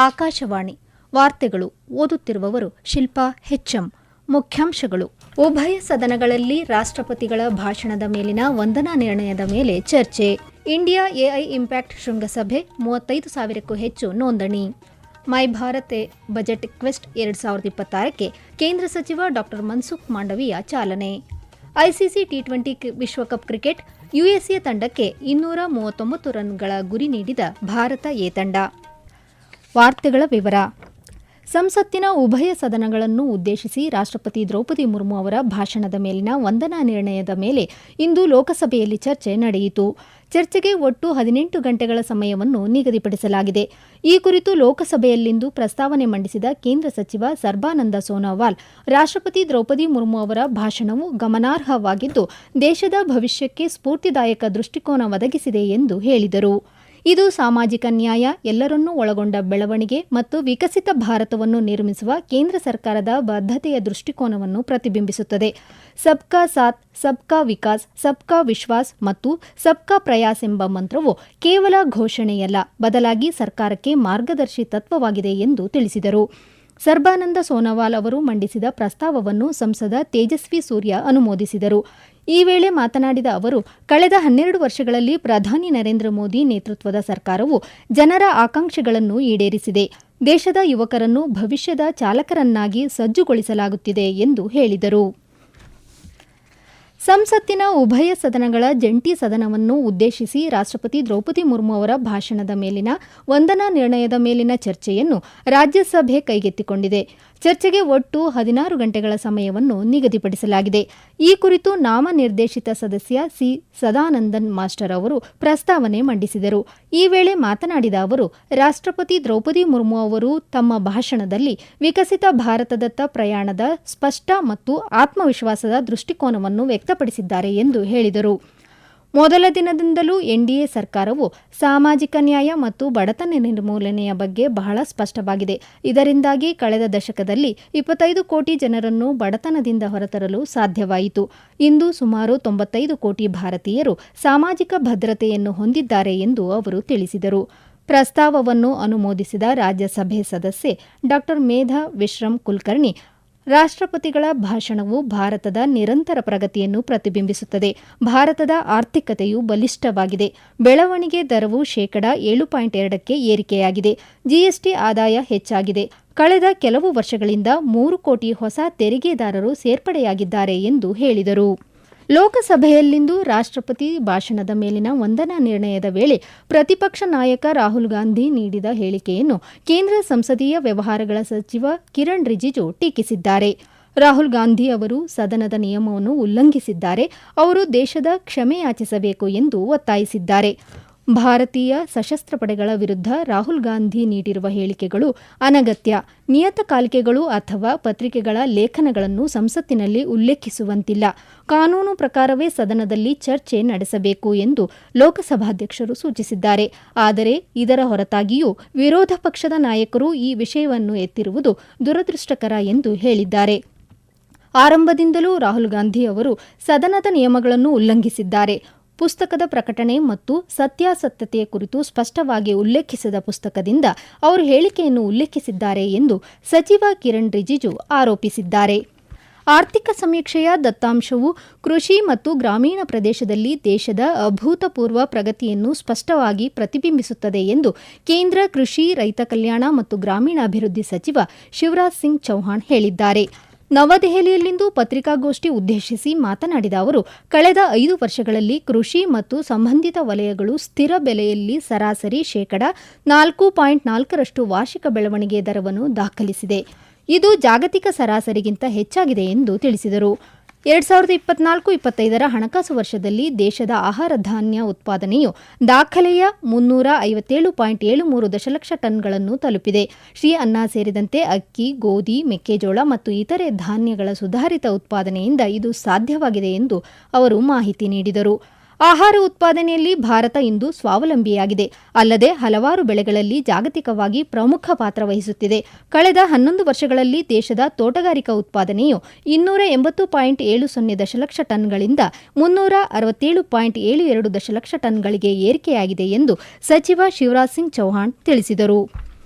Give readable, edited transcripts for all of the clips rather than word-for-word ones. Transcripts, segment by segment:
ಆಕಾಶವಾಣಿ ವಾರ್ತೆಗಳು ಓದುತ್ತಿರುವವರು ಶಿಲ್ಪಾ ಹೆಚ್ಎಂ. ಮುಖ್ಯಾಂಶಗಳು. ಉಭಯ ಸದನಗಳಲ್ಲಿ ರಾಷ್ಟ್ರಪತಿಗಳ ಭಾಷಣದ ಮೇಲಿನ ವಂದನಾ ನಿರ್ಣಯದ ಮೇಲೆ ಚರ್ಚೆ. ಇಂಡಿಯಾ ಎಐ ಇಂಪ್ಯಾಕ್ಟ್ ಶೃಂಗಸಭೆ 35,000ಕ್ಕೂ ಹೆಚ್ಚು ನೋಂದಣಿ. ಮೈ ಭಾರತ್ ಬಜೆಟ್ ಕ್ವೆಸ್ಟ್ 2026ಕ್ಕೆ ಕೇಂದ್ರ ಸಚಿವ ಡಾ ಮನ್ಸುಖ್ ಮಾಂಡವೀಯ ಚಾಲನೆ. ಐಸಿಸಿ ಟಿ20 ವಿಶ್ವಕಪ್ ಕ್ರಿಕೆಟ್ ಯುಎಸ್ಎ ತಂಡಕ್ಕೆ 239 ರನ್ಗಳ ಗುರಿ ನೀಡಿದ ಭಾರತ ಎ ತಂಡ. ವಾರ್ತೆಗಳ ವಿವರ. ಸಂಸತ್ತಿನ ಉಭಯ ಸದನಗಳನ್ನು ಉದ್ದೇಶಿಸಿ ರಾಷ್ಟ್ರಪತಿ ದ್ರೌಪದಿ ಮುರ್ಮು ಅವರ ಭಾಷಣದ ಮೇಲಿನ ವಂದನಾ ನಿರ್ಣಯದ ಮೇಲೆ ಇಂದು ಲೋಕಸಭೆಯಲ್ಲಿ ಚರ್ಚೆ ನಡೆಯಿತು. ಚರ್ಚೆಗೆ ಒಟ್ಟು 18 ಗಂಟೆಗಳ ಸಮಯವನ್ನು ನಿಗದಿಪಡಿಸಲಾಗಿದೆ. ಈ ಕುರಿತು ಲೋಕಸಭೆಯಲ್ಲಿಂದು ಪ್ರಸ್ತಾವನೆ ಮಂಡಿಸಿದ ಕೇಂದ್ರ ಸಚಿವ ಸರ್ಬಾನಂದ ಸೋನೋವಾಲ್, ರಾಷ್ಟ್ರಪತಿ ದ್ರೌಪದಿ ಮುರ್ಮು ಅವರ ಭಾಷಣವು ಗಮನಾರ್ಹವಾಗಿದ್ದು, ದೇಶದ ಭವಿಷ್ಯಕ್ಕೆ ಸ್ಫೂರ್ತಿದಾಯಕ ದೃಷ್ಟಿಕೋನ ಒದಗಿಸಿದೆ ಎಂದು ಹೇಳಿದರು. ಇದು ಸಾಮಾಜಿಕ ನ್ಯಾಯ, ಎಲ್ಲರನ್ನೂ ಒಳಗೊಂಡ ಬೆಳವಣಿಗೆ ಮತ್ತು ವಿಕಸಿತ ಭಾರತವನ್ನು ನಿರ್ಮಿಸುವ ಕೇಂದ್ರ ಸರ್ಕಾರದ ಬದ್ಧತೆಯ ದೃಷ್ಟಿಕೋನವನ್ನು ಪ್ರತಿಬಿಂಬಿಸುತ್ತದೆ. ಸಬ್ಕಾ ಸಾಥ್, ಸಬ್ಕಾ ವಿಕಾಸ್, ಸಬ್ಕಾ ವಿಶ್ವಾಸ್ ಮತ್ತು ಸಬ್ಕಾ ಪ್ರಯಾಸ್ ಎಂಬ ಮಂತ್ರವು ಕೇವಲ ಘೋಷಣೆಯಲ್ಲ, ಬದಲಾಗಿ ಸರ್ಕಾರಕ್ಕೆ ಮಾರ್ಗದರ್ಶಿ ತತ್ವವಾಗಿದೆ ಎಂದು ತಿಳಿಸಿದರು. ಸರ್ಬಾನಂದ ಸೋನೋವಾಲ್ ಅವರು ಮಂಡಿಸಿದ ಪ್ರಸ್ತಾವವನ್ನು ಸಂಸದ ತೇಜಸ್ವಿ ಸೂರ್ಯ ಅನುಮೋದಿಸಿದರು. ಈ ವೇಳೆ ಮಾತನಾಡಿದ ಅವರು, ಕಳೆದ 12 ವರ್ಷಗಳಲ್ಲಿ ಪ್ರಧಾನಿ ನರೇಂದ್ರ ಮೋದಿ ನೇತೃತ್ವದ ಸರ್ಕಾರವು ಜನರ ಆಕಾಂಕ್ಷೆಗಳನ್ನು ಈಡೇರಿಸಿದೆ. ದೇಶದ ಯುವಕರನ್ನು ಭವಿಷ್ಯದ ಚಾಲಕರನ್ನಾಗಿ ಸಜ್ಜುಗೊಳಿಸಲಾಗುತ್ತಿದೆ ಎಂದು ಹೇಳಿದರು. ಸಂಸತ್ತಿನ ಉಭಯ ಸದನಗಳ ಜಂಟಿ ಸದನವನ್ನು ಉದ್ದೇಶಿಸಿ ರಾಷ್ಟ್ರಪತಿ ದ್ರೌಪದಿ ಮುರ್ಮು ಅವರ ಭಾಷಣದ ಮೇಲಿನ ವಂದನಾ ನಿರ್ಣಯದ ಮೇಲಿನ ಚರ್ಚೆಯನ್ನು ರಾಜ್ಯಸಭೆ ಕೈಗೆತ್ತಿಕೊಂಡಿದೆ. ಚರ್ಚೆಗೆ ಒಟ್ಟು 16 ಗಂಟೆಗಳ ಸಮಯವನ್ನು ನಿಗದಿಪಡಿಸಲಾಗಿದೆ. ಈ ಕುರಿತು ನಾಮನಿರ್ದೇಶಿತ ಸದಸ್ಯ ಸಿ. ಸದಾನಂದನ್ ಮಾಸ್ಟರ್ ಅವರು ಪ್ರಸ್ತಾವನೆ ಮಂಡಿಸಿದರು. ಈ ವೇಳೆ ಮಾತನಾಡಿದ ಅವರು, ರಾಷ್ಟ್ರಪತಿ ದ್ರೌಪದಿ ಮುರ್ಮು ಅವರು ತಮ್ಮ ಭಾಷಣದಲ್ಲಿ ವಿಕಸಿತ ಭಾರತದತ್ತ ಪ್ರಯಾಣದ ಸ್ಪಷ್ಟ ಮತ್ತು ಆತ್ಮವಿಶ್ವಾಸದ ದೃಷ್ಟಿಕೋನವನ್ನು ವ್ಯಕ್ತಪಡಿಸಿದ್ದಾರೆ ಎಂದು ಹೇಳಿದರು. ಮೊದಲ ದಿನದಿಂದಲೂ ಎನ್ಡಿಎ ಸರ್ಕಾರವು ಸಾಮಾಜಿಕ ನ್ಯಾಯ ಮತ್ತು ಬಡತನ ನಿರ್ಮೂಲನೆಯ ಬಗ್ಗೆ ಬಹಳ ಸ್ಪಷ್ಟವಾಗಿದೆ. ಇದರಿಂದಾಗಿ ಕಳೆದ ದಶಕದಲ್ಲಿ 25 ಕೋಟಿ ಜನರನ್ನು ಬಡತನದಿಂದ ಹೊರತರಲು ಸಾಧ್ಯವಾಯಿತು. ಇಂದು ಸುಮಾರು 95 ಕೋಟಿ ಭಾರತೀಯರು ಸಾಮಾಜಿಕ ಭದ್ರತೆಯನ್ನು ಹೊಂದಿದ್ದಾರೆ ಎಂದು ಅವರು ತಿಳಿಸಿದರು. ಪ್ರಸ್ತಾವವನ್ನು ಅನುಮೋದಿಸಿದ ರಾಜ್ಯಸಭೆ ಸದಸ್ಯೆ ಡಾ. ಮೇಧಾ ವಿಶ್ರಮ್ ಕುಲಕರ್ಣಿ, ರಾಷ್ಟ್ರಪತಿಗಳ ಭಾಷಣವು ಭಾರತದ ನಿರಂತರ ಪ್ರಗತಿಯನ್ನು ಪ್ರತಿಬಿಂಬಿಸುತ್ತದೆ. ಭಾರತದ ಆರ್ಥಿಕತೆಯು ಬಲಿಷ್ಠವಾಗಿದೆ. ಬೆಳವಣಿಗೆ ದರವು ಶೇಕಡಾ 7.2ಕ್ಕೆ ಏರಿಕೆಯಾಗಿದೆ. ಜಿಎಸ್ಟಿ ಆದಾಯ ಹೆಚ್ಚಾಗಿದೆ. ಕಳೆದ ಕೆಲವು ವರ್ಷಗಳಿಂದ 3 ಕೋಟಿ ಹೊಸ ತೆರಿಗೆದಾರರು ಸೇರ್ಪಡೆಯಾಗಿದ್ದಾರೆ ಎಂದು ಹೇಳಿದರು. ಲೋಕಸಭೆಯಲ್ಲಿಂದು ರಾಷ್ಟ್ರಪತಿ ಭಾಷಣದ ಮೇಲಿನ ವಂದನಾ ನಿರ್ಣಯದ ವೇಳೆ ಪ್ರತಿಪಕ್ಷ ನಾಯಕ ರಾಹುಲ್ ಗಾಂಧಿ ನೀಡಿದ ಹೇಳಿಕೆಯನ್ನು ಕೇಂದ್ರ ಸಂಸದೀಯ ವ್ಯವಹಾರಗಳ ಸಚಿವ ಕಿರಣ್ ರಿಜಿಜು ಟೀಕಿಸಿದ್ದಾರೆ. ರಾಹುಲ್ ಗಾಂಧಿ ಅವರು ಸದನದ ನಿಯಮವನ್ನು ಉಲ್ಲಂಘಿಸಿದ್ದಾರೆ. ಅವರು ದೇಶದ ಕ್ಷಮೆಯಾಚಿಸಬೇಕು ಎಂದು ಒತ್ತಾಯಿಸಿದ್ದಾರೆ. ಭಾರತೀಯ ಸಶಸ್ತ್ರ ಪಡೆಗಳ ವಿರುದ್ಧ ರಾಹುಲ್ ಗಾಂಧಿ ನೀಡಿರುವ ಹೇಳಿಕೆಗಳು ಅನಗತ್ಯ. ನಿಯತಕಾಲಿಕೆಗಳು ಅಥವಾ ಪತ್ರಿಕೆಗಳ ಲೇಖನಗಳನ್ನು ಸಂಸತ್ತಿನಲ್ಲಿ ಉಲ್ಲೇಖಿಸುವಂತಿಲ್ಲ. ಕಾನೂನು ಪ್ರಕಾರವೇ ಸದನದಲ್ಲಿ ಚರ್ಚೆ ನಡೆಸಬೇಕು ಎಂದು ಲೋಕಸಭಾಧ್ಯಕ್ಷರು ಸೂಚಿಸಿದ್ದಾರೆ. ಆದರೆ ಇದರ ಹೊರತಾಗಿಯೂ ವಿರೋಧ ಪಕ್ಷದ ನಾಯಕರು ಈ ವಿಷಯವನ್ನು ಎತ್ತಿರುವುದು ದುರದೃಷ್ಟಕರ ಎಂದು ಹೇಳಿದ್ದಾರೆ. ಆರಂಭದಿಂದಲೂ ರಾಹುಲ್ ಗಾಂಧಿ ಅವರು ಸದನದ ನಿಯಮಗಳನ್ನು ಉಲ್ಲಂಘಿಸಿದ್ದಾರೆ. ಪುಸ್ತಕದ ಪ್ರಕಟಣೆ ಮತ್ತು ಸತ್ಯಾಸತ್ಯತೆಯ ಕುರಿತು ಸ್ಪಷ್ಟವಾಗಿ ಉಲ್ಲೇಖಿಸಿದ ಪುಸ್ತಕದಿಂದ ಅವರು ಹೇಳಿಕೆಯನ್ನು ಉಲ್ಲೇಖಿಸಿದ್ದಾರೆ ಎಂದು ಸಚಿವ ಕಿರಣ್ ರಿಜಿಜು ಆರೋಪಿಸಿದ್ದಾರೆ. ಆರ್ಥಿಕ ಸಮೀಕ್ಷೆಯ ದತ್ತಾಂಶವು ಕೃಷಿ ಮತ್ತು ಗ್ರಾಮೀಣ ಪ್ರದೇಶದಲ್ಲಿ ದೇಶದ ಅಭೂತಪೂರ್ವ ಪ್ರಗತಿಯನ್ನು ಸ್ಪಷ್ಟವಾಗಿ ಪ್ರತಿಬಿಂಬಿಸುತ್ತದೆ ಎಂದು ಕೇಂದ್ರ ಕೃಷಿ, ರೈತ ಕಲ್ಯಾಣ ಮತ್ತು ಗ್ರಾಮೀಣಾಭಿವೃದ್ಧಿ ಸಚಿವ ಶಿವರಾಜ್ ಸಿಂಗ್ ಚೌಹಾಣ್ ಹೇಳಿದ್ದಾರೆ. ನವದೆಹಲಿಯಲ್ಲಿಂದು ಪತ್ರಿಕಾಗೋಷ್ಠಿ ಉದ್ದೇಶಿಸಿ ಮಾತನಾಡಿದ ಅವರು, ಕಳೆದ 5 ವರ್ಷಗಳಲ್ಲಿ ಕೃಷಿ ಮತ್ತು ಸಂಬಂಧಿತ ವಲಯಗಳು ಸ್ಥಿರ ಬೆಲೆಯಲ್ಲಿ ಸರಾಸರಿ ಶೇಕಡಾ 4.4ರಷ್ಟು ವಾರ್ಷಿಕ ಬೆಳವಣಿಗೆ ದರವನ್ನು ದಾಖಲಿಸಿದೆ. ಇದು ಜಾಗತಿಕ ಸರಾಸರಿಗಿಂತ ಹೆಚ್ಚಾಗಿದೆ ಎಂದು ತಿಳಿಸಿದರು. 2024-25ರ ಹಣಕಾಸು ವರ್ಷದಲ್ಲಿ ದೇಶದ ಆಹಾರ ಧಾನ್ಯ ಉತ್ಪಾದನೆಯು ದಾಖಲೆಯ 357.73 ದಶಲಕ್ಷ ಟನ್ಗಳನ್ನು ತಲುಪಿದೆ. ಶ್ರೀ ಅನ್ನ ಸೇರಿದಂತೆ ಅಕ್ಕಿ, ಗೋಧಿ, ಮೆಕ್ಕೆಜೋಳ ಮತ್ತು ಇತರೆ ಧಾನ್ಯಗಳ ಸುಧಾರಿತ ಉತ್ಪಾದನೆಯಿಂದ ಇದು ಸಾಧ್ಯವಾಗಿದೆ ಎಂದು ಅವರು ಮಾಹಿತಿ ನೀಡಿದರು. ಆಹಾರ ಉತ್ಪಾದನೆಯಲ್ಲಿ ಭಾರತ ಇಂದು ಸ್ವಾವಲಂಬಿಯಾಗಿದೆ. ಅಲ್ಲದೆ ಹಲವಾರು ಬೆಳೆಗಳಲ್ಲಿ ಜಾಗತಿಕವಾಗಿ ಪ್ರಮುಖ ಪಾತ್ರ ವಹಿಸುತ್ತಿದೆ. ಕಳೆದ 11 ವರ್ಷಗಳಲ್ಲಿ ದೇಶದ ತೋಟಗಾರಿಕಾ ಉತ್ಪಾದನೆಯು 280.70 ದಶಲಕ್ಷ ಟನ್ಗಳಿಂದ 367.72 ದಶಲಕ್ಷ ಟನ್ಗಳಿಗೆ ಏರಿಕೆಯಾಗಿದೆ ಎಂದು ಸಚಿವ ಶಿವರಾಜ್ ಸಿಂಗ್ ಚೌಹಾಣ್ ತಿಳಿಸಿದರು.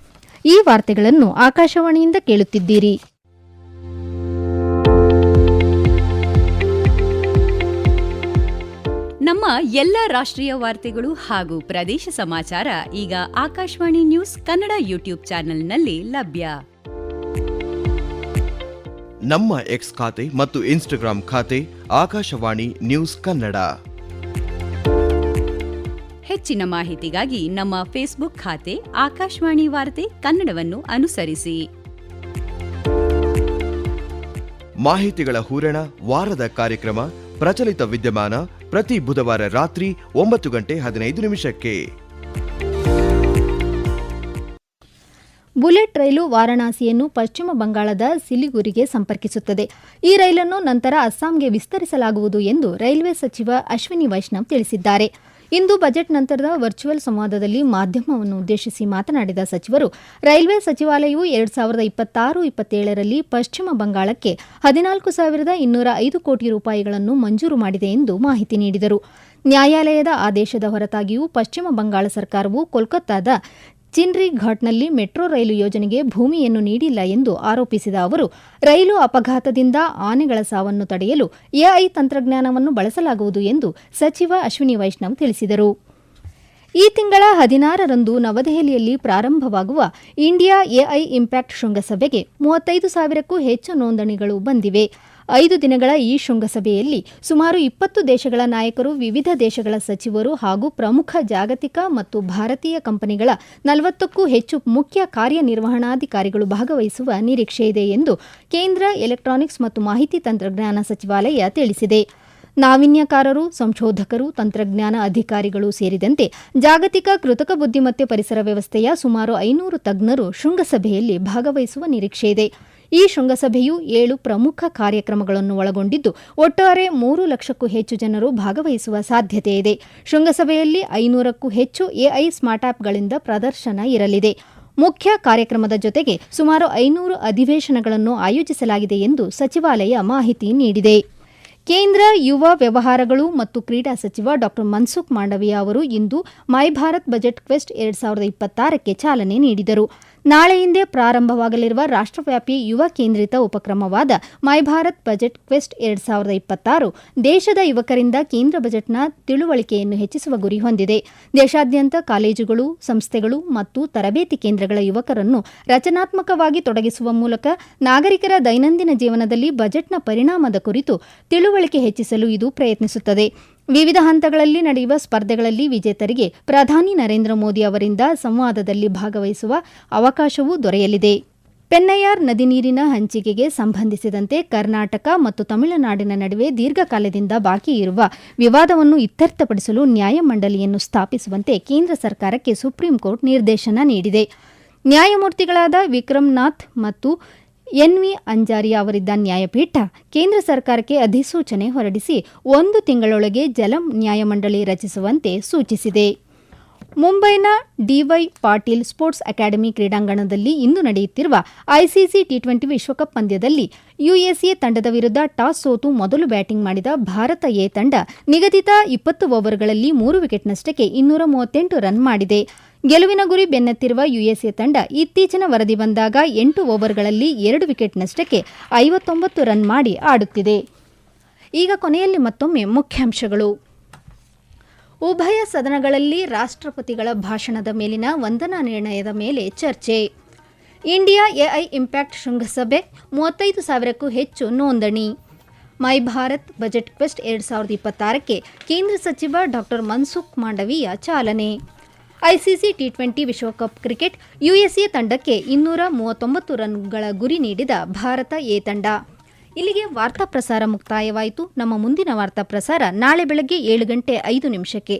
ಈ ವಾರ್ತೆಗಳನ್ನು ಆಕಾಶವಾಣಿಯಿಂದ ಕೇಳುತ್ತಿದ್ದೀರಿ. ನಮ್ಮ ಎಲ್ಲ ರಾಷ್ಟ್ರೀಯ ವಾರ್ತೆಗಳು ಹಾಗೂ ಪ್ರದೇಶ ಸಮಾಚಾರ ಈಗ ಆಕಾಶವಾಣಿ ನ್ಯೂಸ್ ಕನ್ನಡ ಯೂಟ್ಯೂಬ್ ಚಾನೆಲ್ನಲ್ಲಿ ಲಭ್ಯ. ನಮ್ಮ ಎಕ್ಸ್ ಖಾತೆ ಮತ್ತು ಇನ್ಸ್ಟಾಗ್ರಾಂ ಖಾತೆ ಆಕಾಶವಾಣಿ ನ್ಯೂಸ್ ಕನ್ನಡ. ಹೆಚ್ಚಿನ ಮಾಹಿತಿಗಾಗಿ ನಮ್ಮ ಫೇಸ್ಬುಕ್ ಖಾತೆ ಆಕಾಶವಾಣಿ ವಾರ್ತೆ ಕನ್ನಡವನ್ನು ಅನುಸರಿಸಿ. ಮಾಹಿತಿಗಳ ಹೂರಣ, ವಾರದ ಕಾರ್ಯಕ್ರಮ, ಪ್ರಚಲಿತ ವಿದ್ಯಮಾನ ಪ್ರತಿ ಬುಧವಾರ ರಾತ್ರಿ 9:15 ಬುಲೆಟ್ ರೈಲು ವಾರಾಣಸಿಯನ್ನು ಪಶ್ಚಿಮ ಬಂಗಾಳದ ಸಿಲಿಗುರಿಗೆ ಸಂಪರ್ಕಿಸುತ್ತದೆ. ಈ ರೈಲನ್ನು ನಂತರ ಅಸ್ಸಾಂಗೆ ವಿಸ್ತರಿಸಲಾಗುವುದು ಎಂದು ರೈಲ್ವೆ ಸಚಿವ ಅಶ್ವಿನಿ ವೈಷ್ಣವ್ ತಿಳಿಸಿದ್ದಾರೆ. ಇಂದು ಬಜೆಟ್ ನಂತರದ ವರ್ಚುವಲ್ ಸಂವಾದದಲ್ಲಿ ಮಾಧ್ಯಮವನ್ನು ಉದ್ದೇಶಿಸಿ ಮಾತನಾಡಿದ ಸಚಿವರು, ರೈಲ್ವೆ ಸಚಿವಾಲಯವು 2026-27ರಲ್ಲಿ ಪಶ್ಚಿಮ ಬಂಗಾಳಕ್ಕೆ 14,205 ಕೋಟಿ ರೂಪಾಯಿಗಳನ್ನು ಮಂಜೂರು ಮಾಡಿದೆ ಎಂದು ಮಾಹಿತಿ ನೀಡಿದರು. ನ್ಯಾಯಾಲಯದ ಆದೇಶದ ಹೊರತಾಗಿಯೂ ಪಶ್ಚಿಮ ಬಂಗಾಳ ಸರ್ಕಾರವು ಕೋಲ್ಕತ್ತಾದ ಚಿನ್ರಿ ಘಾಟ್ನಲ್ಲಿ ಮೆಟ್ರೋ ರೈಲು ಯೋಜನೆಗೆ ಭೂಮಿಯನ್ನು ನೀಡಿಲ್ಲ ಎಂದು ಆರೋಪಿಸಿದ ಅವರು, ರೈಲು ಅಪಘಾತದಿಂದ ಆನೆಗಳ ಸಾವನ್ನು ತಡೆಯಲು ಎಐ ತಂತ್ರಜ್ಞಾನವನ್ನು ಬಳಸಲಾಗುವುದು ಎಂದು ಸಚಿವ ಅಶ್ವಿನಿ ವೈಷ್ಣವ್ ತಿಳಿಸಿದರು. ಈ ತಿಂಗಳ 16ರಂದು ನವದೆಹಲಿಯಲ್ಲಿ ಪ್ರಾರಂಭವಾಗುವ ಇಂಡಿಯಾ ಎಐ ಇಂಪ್ಯಾಕ್ಟ್ ಶೃಂಗಸಭೆಗೆ 35,000ಕ್ಕೂ ಹೆಚ್ಚು ನೋಂದಣಿಗಳು ಬಂದಿವೆ. 5 ದಿನಗಳ ಈ ಶೃಂಗಸಭೆಯಲ್ಲಿ ಸುಮಾರು 20 ದೇಶಗಳ ನಾಯಕರು, ವಿವಿಧ ದೇಶಗಳ ಸಚಿವರು ಹಾಗೂ ಪ್ರಮುಖ ಜಾಗತಿಕ ಮತ್ತು ಭಾರತೀಯ ಕಂಪನಿಗಳ 40ಕ್ಕೂ ಹೆಚ್ಚು ಮುಖ್ಯ ಕಾರ್ಯನಿರ್ವಹಣಾಧಿಕಾರಿಗಳು ಭಾಗವಹಿಸುವ ನಿರೀಕ್ಷೆಯಿದೆ ಎಂದು ಕೇಂದ್ರ ಎಲೆಕ್ಟ್ರಾನಿಕ್ಸ್ ಮತ್ತು ಮಾಹಿತಿ ತಂತ್ರಜ್ಞಾನ ಸಚಿವಾಲಯ ತಿಳಿಸಿದೆ. ನಾವೀನ್ಯಕಾರರು, ಸಂಶೋಧಕರು, ತಂತ್ರಜ್ಞಾನ ಅಧಿಕಾರಿಗಳು ಸೇರಿದಂತೆ ಜಾಗತಿಕ ಕೃತಕ ಬುದ್ಧಿಮತ್ತೆ ಪರಿಸರ ವ್ಯವಸ್ಥೆಯ ಸುಮಾರು 500 ತಜ್ಞರು ಶೃಂಗಸಭೆಯಲ್ಲಿ ಭಾಗವಹಿಸುವ ನಿರೀಕ್ಷೆಯಿದೆ. ಈ ಶೃಂಗಸಭೆಯು 7 ಪ್ರಮುಖ ಕಾರ್ಯಕ್ರಮಗಳನ್ನು ಒಳಗೊಂಡಿದ್ದು ಒಟ್ಟಾರೆ 3 ಲಕ್ಷಕ್ಕೂ ಹೆಚ್ಚು ಜನರು ಭಾಗವಹಿಸುವ ಸಾಧ್ಯತೆಯಿದೆ. ಶೃಂಗಸಭೆಯಲ್ಲಿ 500ಕ್ಕೂ ಹೆಚ್ಚು ಎಐ ಸ್ಟಾರ್ಟ್ಅಪ್ಗಳಿಂದ ಪ್ರದರ್ಶನ ಇರಲಿದೆ. ಮುಖ್ಯ ಕಾರ್ಯಕ್ರಮದ ಜೊತೆಗೆ ಸುಮಾರು 500 ಅಧಿವೇಶನಗಳನ್ನು ಆಯೋಜಿಸಲಾಗಿದೆ ಎಂದು ಸಚಿವಾಲಯ ಮಾಹಿತಿ ನೀಡಿದೆ. ಕೇಂದ್ರ ಯುವ ವ್ಯವಹಾರಗಳು ಮತ್ತು ಕ್ರೀಡಾ ಸಚಿವ ಡಾ ಮನ್ಸುಖ್ ಮಾಂಡವಿಯಾ ಅವರು ಇಂದು ಮೈ ಭಾರತ್ ಬಜೆಟ್ ಕ್ವೆಸ್ಟ್ 2026ಕ್ಕೆ ಚಾಲನೆ ನೀಡಿದರು. ನಾಳೆಯಿಂದ ಪ್ರಾರಂಭವಾಗಲಿರುವ ರಾಷ್ಟ್ರವ್ಯಾಪಿ ಯುವ ಕೇಂದ್ರಿತ ಉಪಕ್ರಮವಾದ ಮೈ ಭಾರತ್ ಬಜೆಟ್ ಕ್ವೆಸ್ಟ್ 2026 ದೇಶದ ಯುವಕರಿಂದ ಕೇಂದ್ರ ಬಜೆಟ್ನ ತಿಳುವಳಿಕೆಯನ್ನು ಹೆಚ್ಚಿಸುವ ಗುರಿ ಹೊಂದಿದೆ. ದೇಶಾದ್ಯಂತ ಕಾಲೇಜುಗಳು, ಸಂಸ್ಥೆಗಳು ಮತ್ತು ತರಬೇತಿ ಕೇಂದ್ರಗಳ ಯುವಕರನ್ನು ರಚನಾತ್ಮಕವಾಗಿ ತೊಡಗಿಸುವ ಮೂಲಕ ನಾಗರಿಕರ ದೈನಂದಿನ ಜೀವನದಲ್ಲಿ ಬಜೆಟ್ನ ಪರಿಣಾಮದ ಕುರಿತು ತಿಳುವಳಿಕೆ ಹೆಚ್ಚಿಸಲು ಇದು ಪ್ರಯತ್ನಿಸುತ್ತದೆ. ವಿವಿಧ ಹಂತಗಳಲ್ಲಿ ನಡೆಯುವ ಸ್ಪರ್ಧೆಗಳಲ್ಲಿ ವಿಜೇತರಿಗೆ ಪ್ರಧಾನಿ ನರೇಂದ್ರ ಮೋದಿ ಅವರಿಂದ ಸಂವಾದದಲ್ಲಿ ಭಾಗವಹಿಸುವ ಅವಕಾಶವೂ ದೊರೆಯಲಿದೆ. ಪೆನ್ನಯಾರ್ ನದಿ ನೀರಿನ ಹಂಚಿಕೆಗೆ ಸಂಬಂಧಿಸಿದಂತೆ ಕರ್ನಾಟಕ ಮತ್ತು ತಮಿಳುನಾಡಿನ ನಡುವೆ ದೀರ್ಘಕಾಲದಿಂದ ಬಾಕಿ ಇರುವ ವಿವಾದವನ್ನು ಇತ್ಯರ್ಥಪಡಿಸಲು ನ್ಯಾಯಮಂಡಳಿಯನ್ನು ಸ್ಥಾಪಿಸುವಂತೆ ಕೇಂದ್ರ ಸರ್ಕಾರಕ್ಕೆ ಸುಪ್ರೀಂ ಕೋರ್ಟ್ ನಿರ್ದೇಶನ ನೀಡಿದೆ. ನ್ಯಾಯಮೂರ್ತಿಗಳಾದ ವಿಕ್ರಮ್ನಾಥ್ ಮತ್ತು ಎನ್ವಿ ಅಂಜಾರಿಯಾ ಅವರಿದ್ದ ನ್ಯಾಯಪೀಠ ಕೇಂದ್ರ ಸರ್ಕಾರಕ್ಕೆ ಅಧಿಸೂಚನೆ ಹೊರಡಿಸಿ 1 ತಿಂಗಳೊಳಗೆ ಜಲ ನ್ಯಾಯಮಂಡಳಿ ರಚಿಸುವಂತೆ ಸೂಚಿಸಿದೆ. ಮುಂಬೈನ ಡಿವೈ ಪಾಟೀಲ್ ಸ್ಪೋರ್ಟ್ಸ್ ಅಕಾಡೆಮಿ ಕ್ರೀಡಾಂಗಣದಲ್ಲಿ ಇಂದು ನಡೆಯುತ್ತಿರುವ ಐಸಿಸಿ ಟಿ20 ವಿಶ್ವಕಪ್ ಪಂದ್ಯದಲ್ಲಿ ಯುಎಸ್ಎ ತಂಡದ ವಿರುದ್ಧ ಟಾಸ್ ಸೋತು ಮೊದಲು ಬ್ಯಾಟಿಂಗ್ ಮಾಡಿದ ಭಾರತ ಎ ತಂಡ ನಿಗದಿತ 20 ಓವರ್ಗಳಲ್ಲಿ 3 ವಿಕೆಟ್ನಷ್ಟಕ್ಕೆ 238 ರನ್ ಮಾಡಿದೆ. ಗೆಲುವಿನ ಗುರಿ ಬೆನ್ನತ್ತಿರುವ ಯುಎಸ್ಎ ತಂಡ ಇತ್ತೀಚಿನ ವರದಿ ಬಂದಾಗ 8 ಓವರ್ಗಳಲ್ಲಿ 2 ವಿಕೆಟ್ನಷ್ಟಕ್ಕೆ 59 ರನ್ ಮಾಡಿ ಆಡುತ್ತಿದೆ. ಈಗ ಕೊನೆಯಲ್ಲಿ ಮತ್ತೊಮ್ಮೆ ಮುಖ್ಯಾಂಶಗಳು. ಉಭಯ ಸದನಗಳಲ್ಲಿ ರಾಷ್ಟ್ರಪತಿಗಳ ಭಾಷಣದ ಮೇಲಿನ ವಂದನಾ ನಿರ್ಣಯದ ಮೇಲೆ ಚರ್ಚೆ. ಇಂಡಿಯಾ ಎಐ ಇಂಪ್ಯಾಕ್ಟ್ ಶೃಂಗಸಭೆ 35,000ಕ್ಕೂ ಹೆಚ್ಚು ನೋಂದಣಿ. ಮೈ ಭಾರತ್ ಬಜೆಟ್ ಕ್ವೆಸ್ಟ್ 2026ಕ್ಕೆ ಕೇಂದ್ರ ಸಚಿವ ಡಾ ಮನ್ಸುಖ್ ಮಾಂಡವಿಯಾ ಚಾಲನೆ. ಐಸಿಸಿ ಟಿ20 ವಿಶ್ವಕಪ್ ಕ್ರಿಕೆಟ್ ಯುಎಸ್ಎ ತಂಡಕ್ಕೆ 239 ರನ್ಗಳ ಗುರಿ ನೀಡಿದ ಭಾರತ ಎ ತಂಡ. ಇಲ್ಲಿಗೆ ವಾರ್ತಾ ಪ್ರಸಾರ ಮುಕ್ತಾಯವಾಯಿತು. ನಮ್ಮ ಮುಂದಿನ ವಾರ್ತಾ ಪ್ರಸಾರ ನಾಳೆ ಬೆಳಗ್ಗೆ 7:05